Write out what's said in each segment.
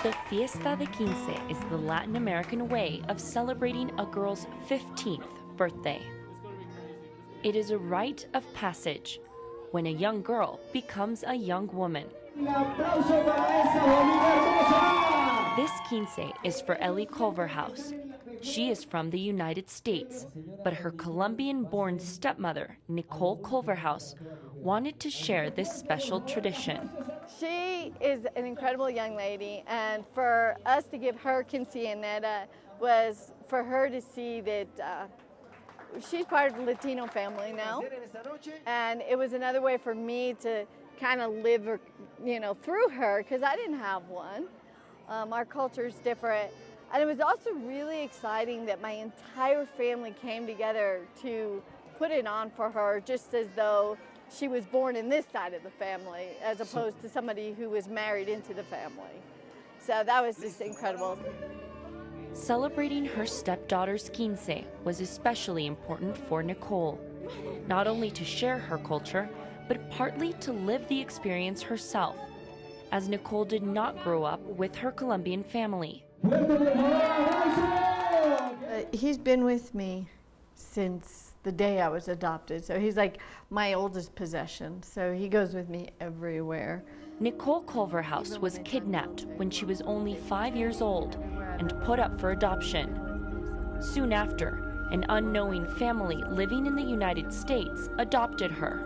The Fiesta de Quince is the Latin American way of celebrating a girl's 15th birthday. It is a rite of passage when a young girl becomes a young woman. This quince is for Nicole Culverhouse. She is from the United States, but her Colombian-born stepmother, Nicole Culverhouse, wanted to share this special tradition. She is an incredible young lady, and for us to give her quinceañera was for her to see that she's part of the Latino family now, and it was another way for me to kind of live, through her, because I didn't have one. Our culture's different, and it was also really exciting that my entire family came together to put it on for her, just as though she was born in this side of the family, as opposed to somebody who was married into the family. So that was just incredible. Celebrating her stepdaughter's quince was especially important for Nicole, not only to share her culture, but partly to live the experience herself, as Nicole did not grow up with her Colombian family. He's been with me since the day I was adopted, so he's like my oldest possession, so he goes with me everywhere. Nicole Culverhouse was kidnapped when she was only 5 years old and put up for adoption. Soon after, an unknowing family living in the United States adopted her.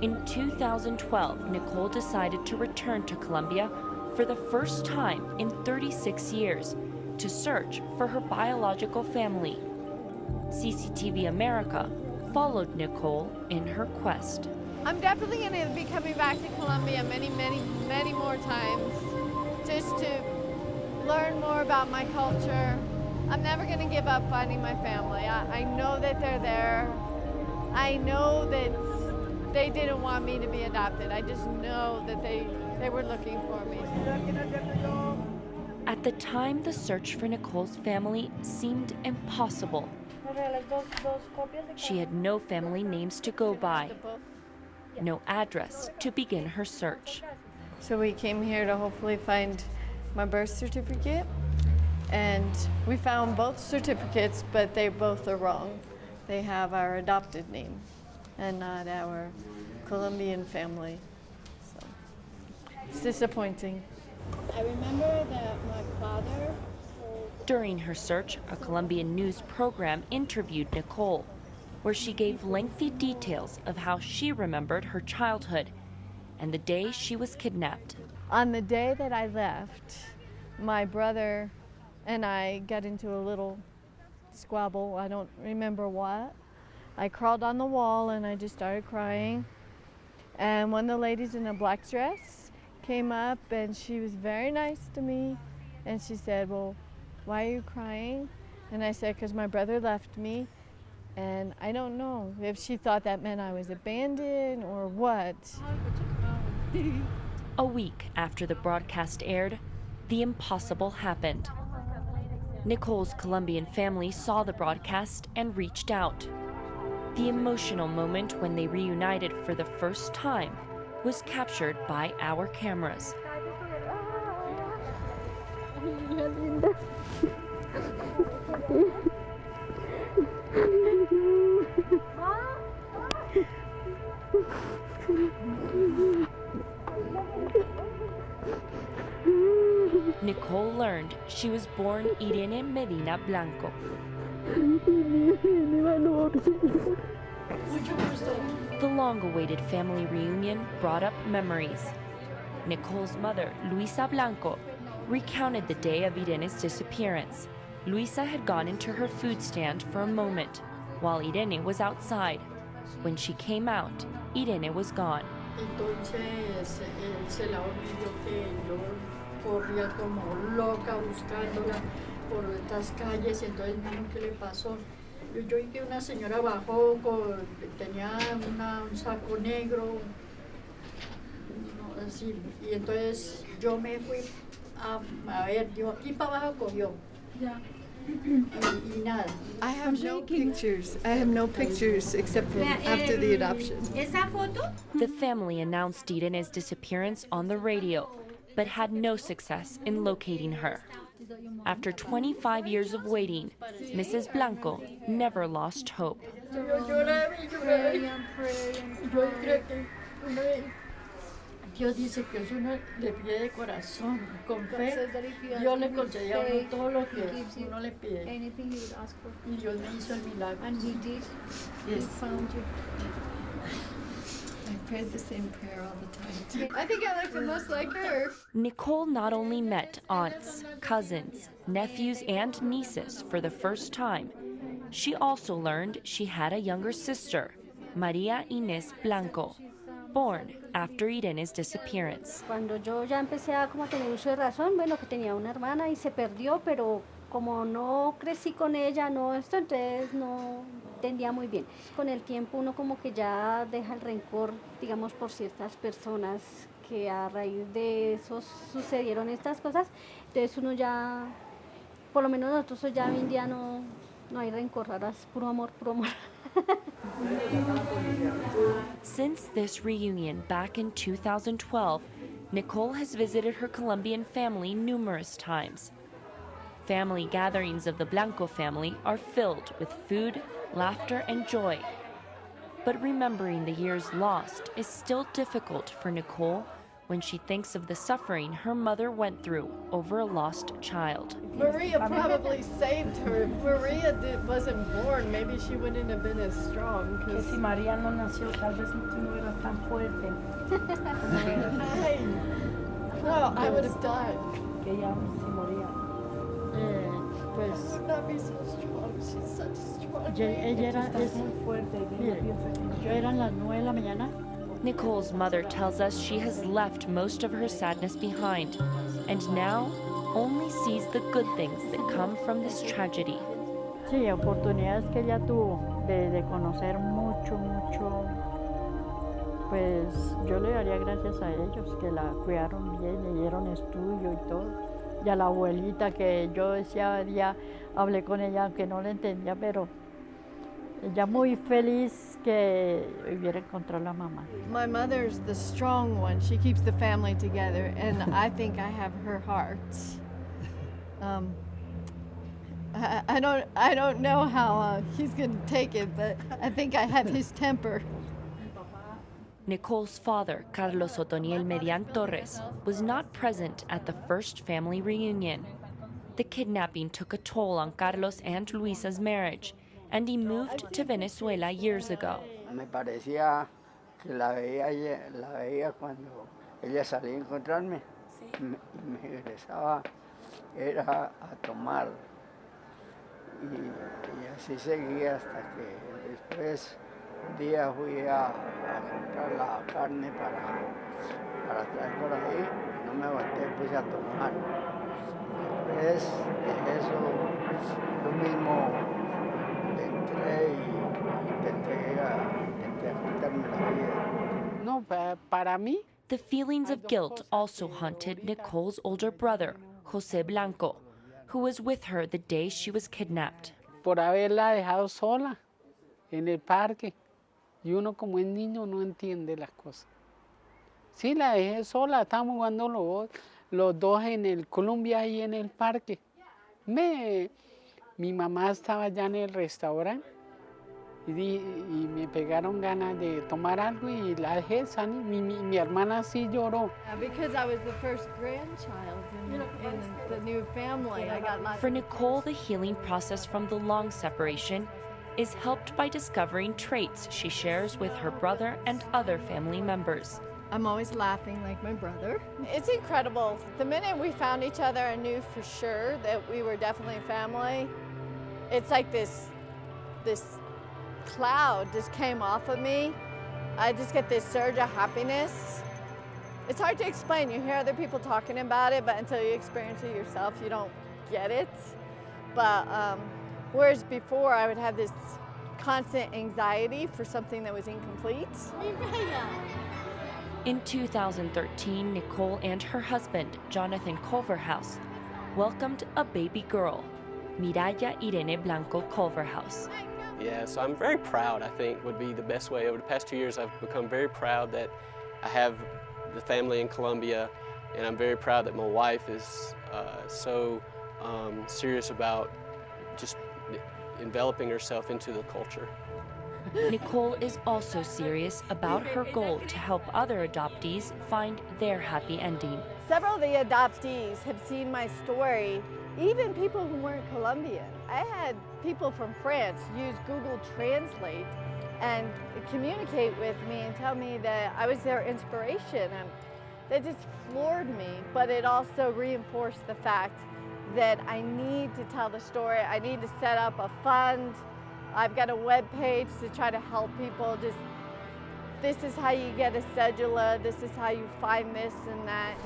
In 2012, Nicole decided to return to Colombia for the first time in 36 years to search for her biological family. CCTV America followed Nicole in her quest. I'm definitely going to be coming back to Colombia many, many, many more times just to learn more about my culture. I'm never going to give up finding my family. I know that they're there. I know that they didn't want me to be adopted. I just know that they were looking for me. At the time, the search for Nicole's family seemed impossible. She had no family names to go by, no address to begin her search. So we came here to hopefully find my birth certificate, and we found both certificates, but they both are wrong. They have our adopted name and not our Colombian family. So it's disappointing. I remember that my father... During her search, a Colombian news program interviewed Nicole, where she gave lengthy details of how she remembered her childhood and the day she was kidnapped. On the day that I left, my brother and I got into a little squabble. I don't remember what. I crawled on the wall and I just started crying. And one of the ladies in a black dress came up and she was very nice to me. And she said, "Well, why are you crying?" And I said, "Because my brother left me." And I don't know if she thought that meant I was abandoned or what. A week after the broadcast aired, the impossible happened. Nicole's Colombian family saw the broadcast and reached out. The emotional moment when they reunited for the first time was captured by our cameras. Nicole learned she was born Irene Medina Blanco. The long-awaited family reunion brought up memories. Nicole's mother, Luisa Blanco, recounted the day of Irene's disappearance. Luisa had gone into her food stand for a moment, while Irene was outside. When she came out, Irene was gone. Entonces, él se la olvidó que yo corría como loca buscándola por estas calles, entonces mismo que le pasó. Yo vi que una señora bajó, tenía un saco negro, así, y entonces yo me fui a ver, digo, aquí para abajo cogió. Yeah. Y nada. I have no pictures. I have no pictures except from after the adoption. The family announced Irene's disappearance on the radio, but had no success in locating her. After 25 years of waiting, Mrs. Blanco never lost hope. Dios dice que uno le pide de corazón, con fe, Dios le concede a uno todo lo que uno le pide. Y Dios me hizo el milagro. And he did. Yes. He found you. I prayed the same prayer all the time. I think I look the most like her. Nicole not only met aunts, cousins, nephews, and nieces for the first time, she also learned she had a younger sister, Maria Inés Blanco, born after Irene's disappearance. Cuando yo ya empecé a como tener uso de razón, bueno, que tenía una hermana y se perdió, pero como no crecí con ella, entonces no entendía muy bien. Con el tiempo uno como que ya deja el rencor, digamos, por ciertas personas que a raíz de eso sucedieron estas cosas, entonces uno ya, por lo menos nosotros ya hoy en día no hay rencor, ahora es puro amor, puro amor. Since this reunion back in 2012, Nicole has visited her Colombian family numerous times. Family gatherings of the Blanco family are filled with food, laughter, and joy. But remembering the years lost is still difficult for Nicole when she thinks of the suffering her mother went through over a lost child. Maria probably saved her. If Maria wasn't born, maybe she wouldn't have been as strong. Que si María no nació, tal vez tú no eras tan fuerte. Well, I would have died. Que ella sí moría. Pues I would not be so strong. She's such a strong lady. ella era, Estás muy fuerte y ella piensa que no. yo eran las 9 de la mañana. Nicole's mother tells us she has left most of her sadness behind and now only sees the good things that come from this tragedy. Sí, oportunidades que ella tuvo de conocer mucho, pues yo le daría gracias a ellos que la cuidaron bien, le dieron estudio y todo. Y a la abuelita que yo decía, ya hablé con ella, aunque no la entendía, pero ella muy feliz que hubiera encontrado a la mamá. My mother's the strong one. She keeps the family together, and I think I have her heart. I don't know how he's going to take it, but I think I have his temper. Nicole's father, Carlos Otoniel Median Torres, was not present at the first family reunion. The kidnapping took a toll on Carlos and Luisa's marriage, and he moved to Venezuela years ago. Me parecía que la veía cuando ella salía a encontrarme y me regresaba, era a tomar. Y así seguía hasta que después un día fui a comprar la carne para traer por ahí, no me aguanté, puse a tomar. Después de eso, yo mismo entré y intenté quitarme la vida. No, para mí. The feelings of guilt also haunted Nicole's older brother, José Blanco, who was with her the day she was kidnapped. Por haberla dejado sola en el parque. Y uno como es niño no entiende las cosas. Sí, la dejé sola, estábamos jugando los dos en el Colombia y en el parque. Mi mamá estaba ya en el restaurante y me pegaron ganas de tomar algo y la dejé salir. Mi hermana sí lloró. Because I was the first grandchild in the new family, I got lots. For Nicole, the healing process from the long separation is helped by discovering traits she shares with her brother and other family members. I'm always laughing like my brother. It's incredible. The minute we found each other, I knew for sure that we were definitely family. It's like this cloud just came off of me. I just get this surge of happiness. It's hard to explain. You hear other people talking about it, but until you experience it yourself, you don't get it. But whereas before, I would have this constant anxiety for something that was incomplete. In 2013, Nicole and her husband, Jonathan Culverhouse, welcomed a baby girl, Miraya Irene Blanco Culverhouse. Yeah, so I'm very proud, I think, would be the best way. Over the past 2 years, I've become very proud that I have the family in Colombia And I'm very proud that my wife is so serious about just enveloping herself into the culture. Nicole is also serious about her goal to help other adoptees find their happy ending. Several of the adoptees have seen my story, even people who weren't Colombian. I had people from France use Google Translate and communicate with me and tell me that I was their inspiration, and that just floored me, but it also reinforced the fact that I need to tell the story. I need to set up a fund. I've got a web page to try to help people. Just, this is how you get a cedula, this is how you find this and that.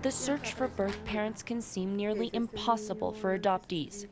The search for birth parents can seem nearly impossible for adoptees.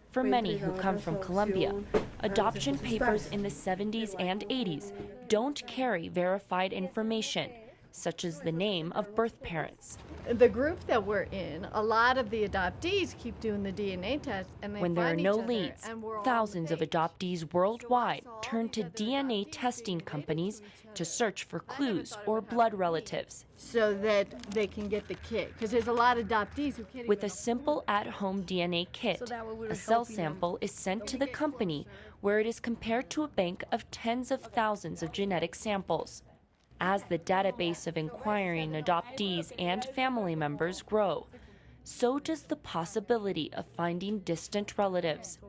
For many who come from Colombia, adoption papers in the 70s and 80s don't carry verified information, such as the name of birth parents. The group that we're in, a lot of the adoptees keep doing the DNA test, and they When there are find no each other, leads, and we're all on thousands the of page. adoptees worldwide turn to DNA testing companies to search for clues or blood relatives. So that they can get the kit, because there's a lot of adoptees who can't With even a simple at-home DNA kit, a cell sample is sent to the company where it is compared to a bank of tens of thousands of genetic samples. As the database of inquiring adoptees and family members grow, so does the possibility of finding distant relatives.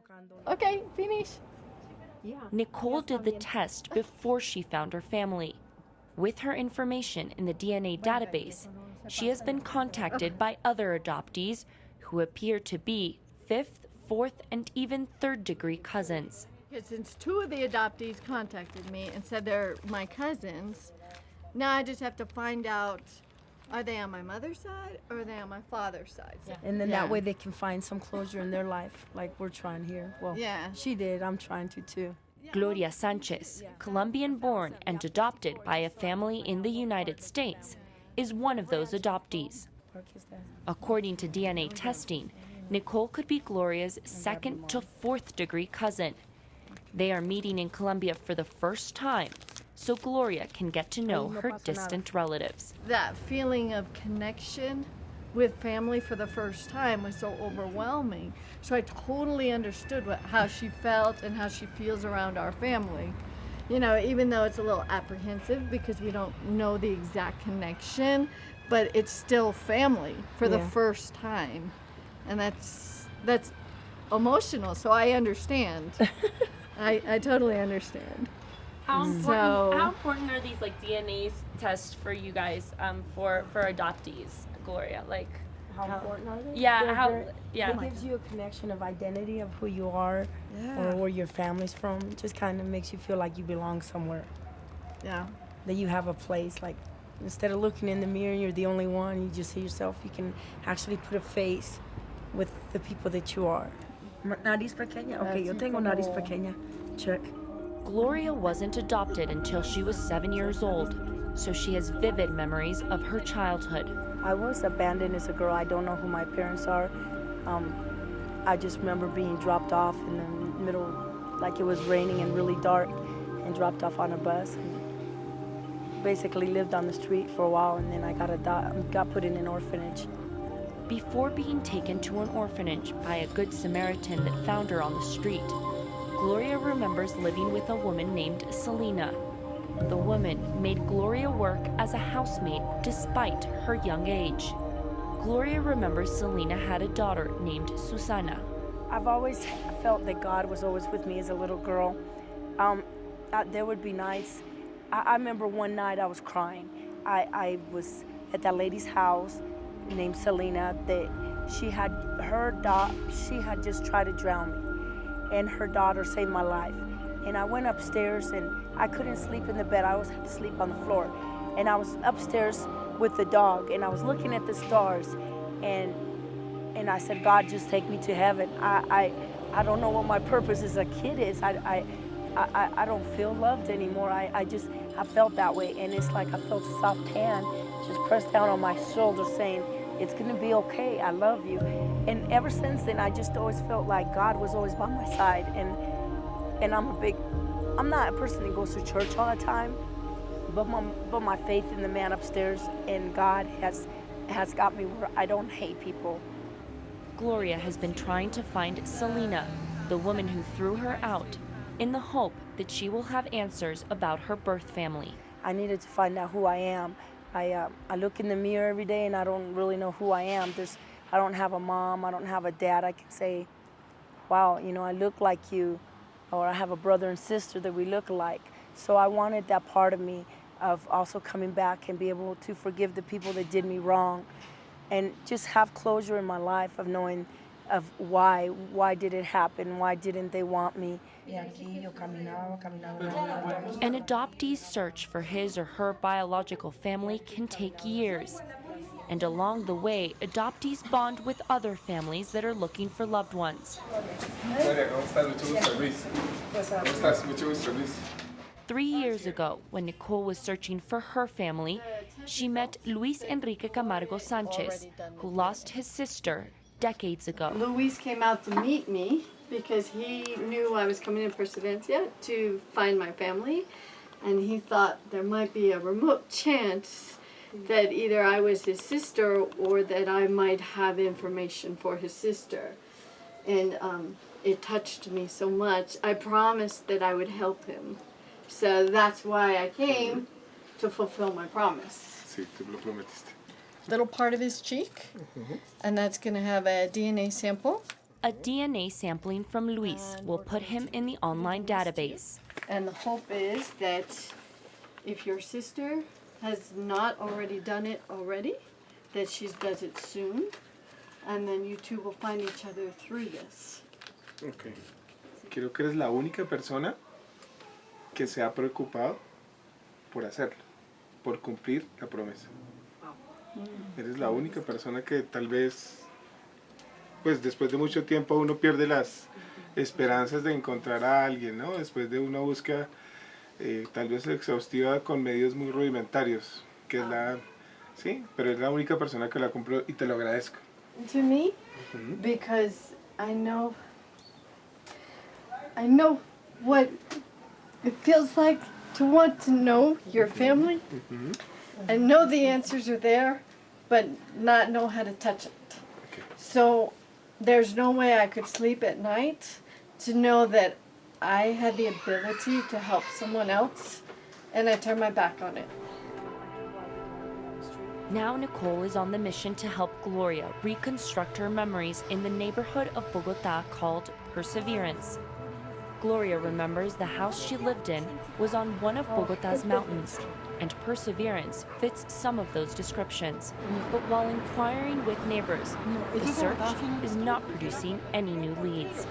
Okay, finish. Nicole did the test before she found her family. With her information in the DNA database, she has been contacted by other adoptees who appear to be 5th, 4th, and even 3rd-degree cousins. Since 2 of the adoptees contacted me and said they're my cousins, now I just have to find out, are they on my mother's side or are they on my father's side? And then that way they can find some closure in their life, like we're trying here. Well, Yeah. she did. I'm trying to too. Gloria Sanchez, Colombian-born and adopted by a family in the United States, is one of those adoptees. According to DNA testing, Nicole could be Gloria's 2nd to 4th-degree cousin. They are meeting in Colombia for the first time, so Gloria can get to know her distant relatives. That feeling of connection with family for the first time was so overwhelming. So I totally understood how she felt and how she feels around our family. You know, even though it's a little apprehensive because we don't know the exact connection, but it's still family for the first time. And that's emotional, so I understand. I totally understand. How important are these like DNA tests for you guys for adoptees, Gloria? Like How important are they? yeah, It gives you a connection of identity of who you are or where your family's from. It just kind of makes you feel like you belong somewhere. Yeah. That you have a place. Like instead of looking in the mirror, you're the only one. You just see yourself. You can actually put a face with the people that you are. Nariz pequeña. Okay, yo tengo nariz pequeña. Check. Gloria wasn't adopted until she was 7 years old, so she has vivid memories of her childhood. I was abandoned as a girl. I don't know who my parents are. I just remember being dropped off in the middle, like it was raining and really dark, and dropped off on a bus. And basically lived on the street for a while, and then I got put in an orphanage. Before being taken to an orphanage by a good Samaritan that found her on the street, Gloria remembers living with a woman named Selena. The woman made Gloria work as a housemaid despite her young age. Gloria remembers Selena had a daughter named Susana. I've always felt that God was always with me as a little girl. There would be nights. I remember one night I was crying. I was at that lady's house named Selena. That she had just tried to drown me, and her daughter saved my life. And I went upstairs and I couldn't sleep in the bed. I always had to sleep on the floor. And I was upstairs with the dog and I was looking at the stars and I said, God, just take me to heaven. I don't know what my purpose as a kid is. I don't feel loved anymore. I felt that way, and it's like I felt a soft hand just pressed down on my shoulder saying, it's gonna be okay, I love you. And ever since then, I just always felt like God was always by my side. And I'm not a person that goes to church all the time, but my faith in the man upstairs and God has got me where I don't hate people. Gloria has been trying to find Selena, the woman who threw her out, in the hope that she will have answers about her birth family. I needed to find out who I am. I look in the mirror every day and I don't really know who I am. I don't have a mom, I don't have a dad. I can say, wow, you know, I look like you, or I have a brother and sister that we look alike. So I wanted that part of me of also coming back and be able to forgive the people that did me wrong and just have closure in my life of knowing of why did it happen, why didn't they want me. An adoptee's search for his or her biological family can take years. And along the way, adoptees bond with other families that are looking for loved ones. 3 years ago, when Nicole was searching for her family, she met Luis Enrique Camargo Sanchez, who lost his sister decades ago. Luis came out to meet me because he knew I was coming in Presidencia to find my family, and he thought there might be a remote chance that either I was his sister or that I might have information for his sister. And it touched me so much. I promised that I would help him. So that's why I came, to fulfill my promise. Sí, te lo prometiste. Little part of his cheek, and that's going to have a DNA sample. A DNA sampling from Luis will put him in the online database. And the hope is that if your sister has not already done it already, that she does it soon, and then you two will find each other through this. Okay. Creo que eres la única persona que se ha preocupado por hacerlo, por cumplir la promesa. Eres la única persona que tal vez, pues después de mucho tiempo uno pierde las esperanzas de encontrar a alguien, ¿no? Después de una búsqueda tal vez exhaustiva con medios muy rudimentarios, que es la, sí, pero es la única persona que la cumplió y te lo agradezco. To me, because I know what it feels like to want to know your family and know the answers are there, but not know how to touch it. Okay. So there's no way I could sleep at night to know that I had the ability to help someone else, and I turned my back on it. Now Nicole is on the mission to help Gloria reconstruct her memories in the neighborhood of Bogota called Perseverance. Gloria remembers the house she lived in was on one of Bogota's mountains, and Perseverance fits some of those descriptions. But while inquiring with neighbors, the search is not producing any new leads.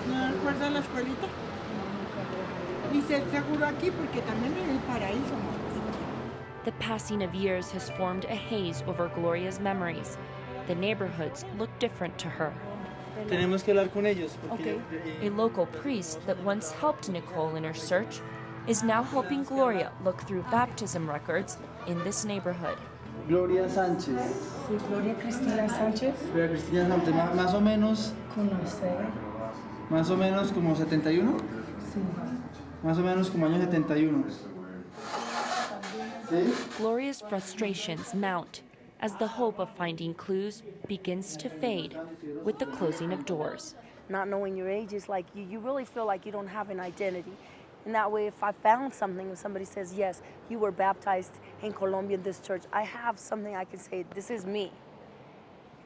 ¿No recuerda la escuelita? Dice seguro aquí porque también en el paraíso. The passing of years has formed a haze over Gloria's memories. The neighborhoods look different to her. Tenemos que hablar con ellos. Okay. A local priest that once helped Nicole in her search is now helping Gloria look through baptism records in this neighborhood. Gloria Sánchez. Sí, Gloria Cristina Sánchez. Gloria Cristina Sánchez, más o menos. Conocer. Más o menos como 71. Sí. Más o menos como año 71. ¿Sí? Gloria's frustrations mount as the hope of finding clues begins to fade with the closing of doors. Not knowing your age is like you really feel like you don't have an identity. And that way, if I found something, if somebody says, yes, you were baptized in Colombia in this church, I have something I can say, this is me.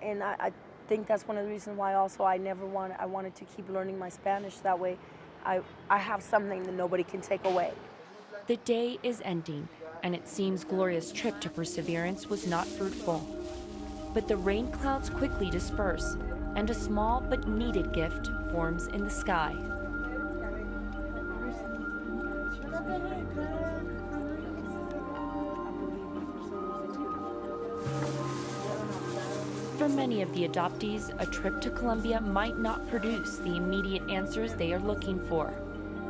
And I think that's one of the reasons why also I wanted to keep learning my Spanish. That way, I have something that nobody can take away. The day is ending, and it seems Gloria's trip to Perseverance was not fruitful. But the rain clouds quickly disperse, and a small but needed gift forms in the sky. For many of the adoptees, a trip to Colombia might not produce the immediate answers they are looking for,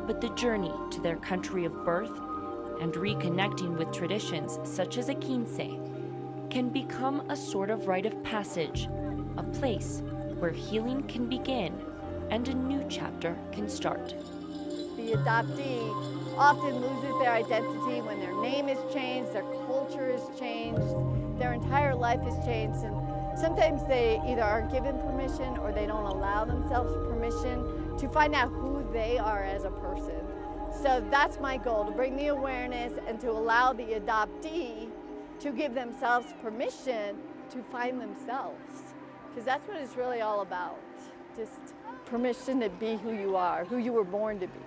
but the journey to their country of birth and reconnecting with traditions such as a quince can become a sort of rite of passage, a place where healing can begin and a new chapter can start. the adoptee often loses their identity when their name is changed, their culture is changed, their entire life is changed. And sometimes they either aren't given permission or they don't allow themselves permission to find out who they are as a person. So that's my goal, to bring the awareness and to allow the adoptee to give themselves permission to find themselves. Because that's what it's really all about. Just permission to be who you are, who you were born to be.